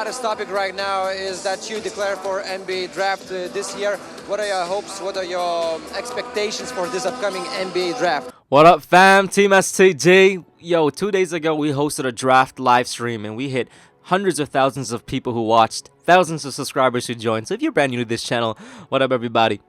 hottest topic right now is that you declare for NBA draft this year. What are your hopes? What are your expectations for this upcoming NBA draft? What up, fam? Team STG. Yo, 2 days ago, we hosted a draft live stream, and we hit hundreds of thousands of people who watched, thousands of subscribers who joined. So if you're brand new to this channel, what up, everybody?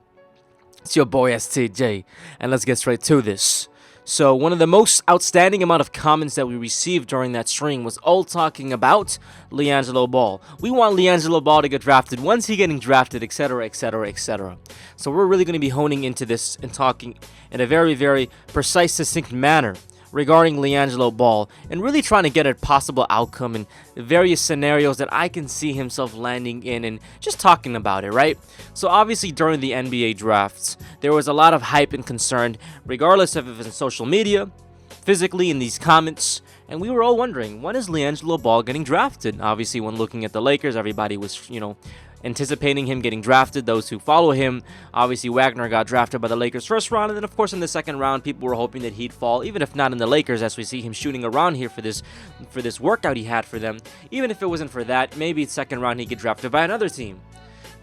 It's your boy STJ, and let's get straight to this. So one of the most outstanding amount of comments that we received during that stream was all talking about LiAngelo Ball. We want LiAngelo Ball to get drafted. When's he getting drafted, etc., etc., etc. So we're really going to be honing into this and talking in a very, very precise, succinct manner regarding LiAngelo Ball and really trying to get a possible outcome in various scenarios that I can see himself landing in and just talking about it, right? So obviously during the NBA drafts, there was a lot of hype and concern, regardless of if it's in social media, physically in these comments, and we were all wondering, when is LiAngelo Ball getting drafted? Obviously, when looking at the Lakers, everybody was, anticipating him getting drafted. Those who follow him, obviously Wagner got drafted by the Lakers first round, and then of course in the second round people were hoping that he'd fall, even if not in the Lakers, as we see him shooting around here for this workout he had for them. Even if it wasn't for that, maybe second round he'd get drafted by another team.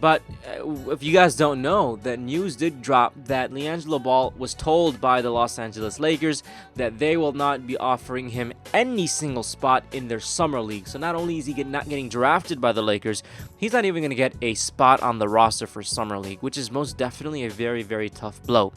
But if you guys don't know, that news did drop that LiAngelo Ball was told by the Los Angeles Lakers that they will not be offering him any single spot in their summer league. So not only is he not getting drafted by the Lakers, he's not even going to get a spot on the roster for summer league, which is most definitely a very, very tough blow.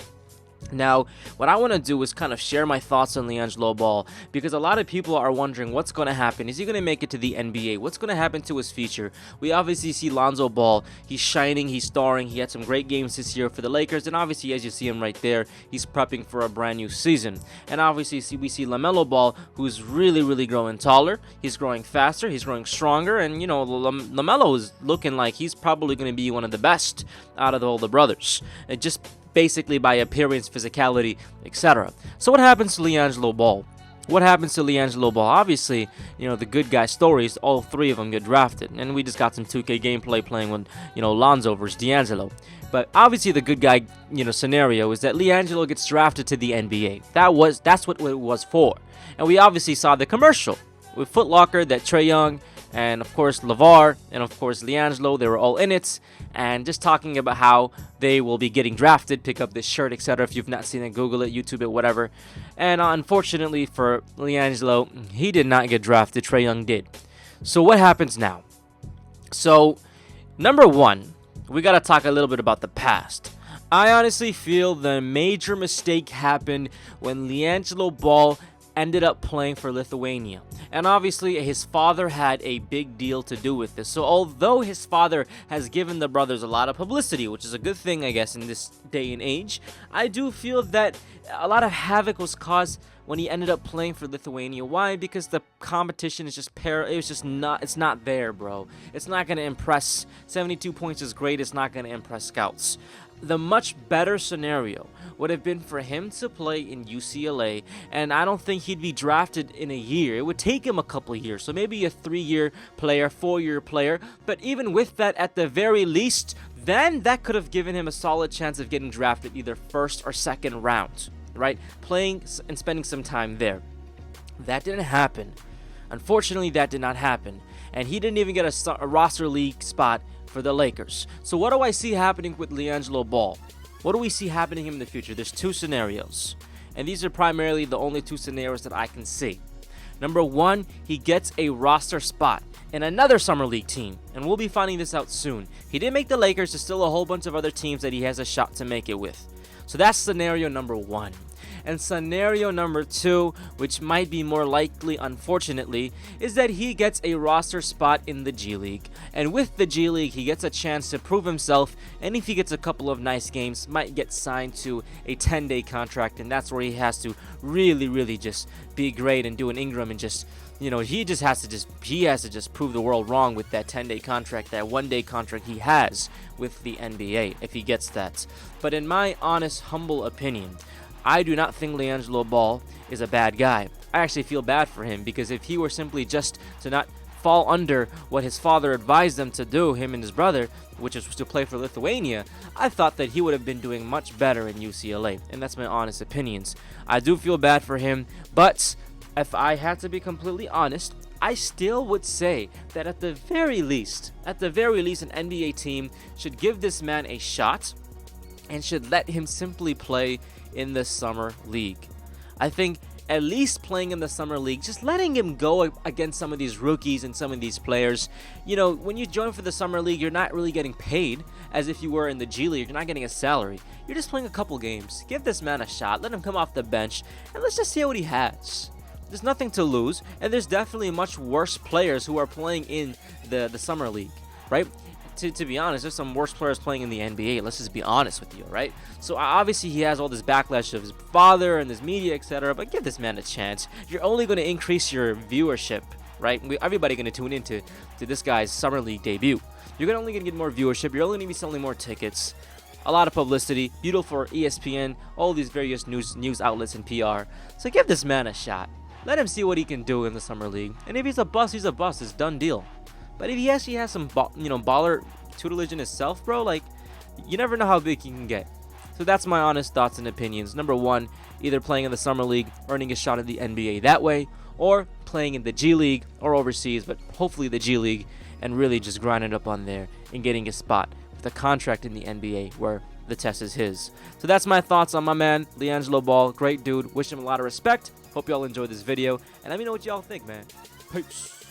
Now, what I want to do is kind of share my thoughts on LiAngelo Ball, because a lot of people are wondering what's going to happen. Is he going to make it to the NBA? What's going to happen to his future? We obviously see Lonzo Ball. He's shining. He's starring. He had some great games this year for the Lakers. And obviously, as you see him right there, he's prepping for a brand new season. And obviously, we see LaMelo Ball, who's really, really growing taller. He's growing faster. He's growing stronger. And, LaMelo is looking like he's probably going to be one of the best out of all the brothers. It just basically by appearance, physicality, etc. So what happens to LiAngelo Ball? What happens to LiAngelo Ball? Obviously, the good guy stories, all three of them get drafted. And we just got some 2K gameplay playing with, Lonzo versus D'Angelo. But obviously the good guy, scenario is that LiAngelo gets drafted to the NBA. That's what it was for. And we obviously saw the commercial with Foot Locker that Trae Young and of course LeVar and of course LiAngelo, they were all in it, and just talking about how they will be getting drafted. Pick up this shirt, etc. If you've not seen it, Google it, YouTube it, whatever. And unfortunately for LiAngelo, he did not get drafted. Trae Young did. So what happens now? So number one, we got to talk a little bit about the past. I honestly feel the major mistake happened when LiAngelo Ball ended up playing for Lithuania. And obviously his father had a big deal to do with this. So although his father has given the brothers a lot of publicity, which is a good thing, I guess, in this day and age, I do feel that a lot of havoc was caused when he ended up playing for Lithuania. Why? Because the competition is it's not there, bro. It's not going to impress. 72 points is great. It's not going to impress scouts. The much better scenario would have been for him to play in UCLA, and I don't think he'd be drafted in a year. It would take him a couple of years, so maybe a 3-year player, 4-year player, but even with that, at the very least, then that could have given him a solid chance of getting drafted either first or second round, right? Playing and spending some time there. That didn't happen. Unfortunately, that did not happen, and he didn't even get a roster league spot for the Lakers. So what do I see happening with LiAngelo Ball? What do we see happening in the future? There's two scenarios, and these are primarily the only two scenarios that I can see. Number one, he gets a roster spot in another summer league team, and we'll be finding this out soon. He didn't make the Lakers. There's still a whole bunch of other teams that he has a shot to make it with. So that's scenario number one. And scenario number two, which might be more likely, unfortunately, is that he gets a roster spot in the G League. And with the G League, he gets a chance to prove himself, and if he gets a couple of nice games, might get signed to a 10-day contract, and that's where he has to really, really just be great and do an Ingram and just, he has to just prove the world wrong with that 10-day contract, that 1-day contract he has with the NBA, if he gets that. But in my honest, humble opinion, I do not think LiAngelo Ball is a bad guy. I actually feel bad for him, because if he were simply just to not fall under what his father advised them to do, him and his brother, which is to play for Lithuania, I thought that he would have been doing much better in UCLA, and that's my honest opinions. I do feel bad for him, but if I had to be completely honest, I still would say that at the very least, an NBA team should give this man a shot and should let him simply play in the summer league. I think at least playing in the summer league, just letting him go against some of these rookies and some of these players. You know, when you join for the summer league, you're not really getting paid as if you were in the G League. You're not getting a salary. You're just playing a couple games. Give this man a shot. Let him come off the bench, and let's just see what he has. There's nothing to lose, and there's definitely much worse players who are playing in the summer league, right? To be honest, there's some worse players playing in the NBA. Let's just be honest with you, right? So obviously he has all this backlash of his father and his media, etc. But give this man a chance. You're only going to increase your viewership, right? Everybody going to tune into this guy's summer league debut. You're only going to get more viewership. You're only going to be selling more tickets. A lot of publicity, beautiful for ESPN, all these various news outlets and PR. So give this man a shot. Let him see what he can do in the summer league. And if he's a bust, he's a bust. It's done deal. But if he actually has some, baller tutelage in himself, bro, like, you never know how big he can get. So that's my honest thoughts and opinions. Number one, either playing in the summer league, earning a shot at the NBA that way, or playing in the G League or overseas, but hopefully the G League, and really just grinding up on there and getting a spot with a contract in the NBA where the test is his. So that's my thoughts on my man, LiAngelo Ball. Great dude. Wish him a lot of respect. Hope y'all enjoyed this video. And let me know what y'all think, man. Peace.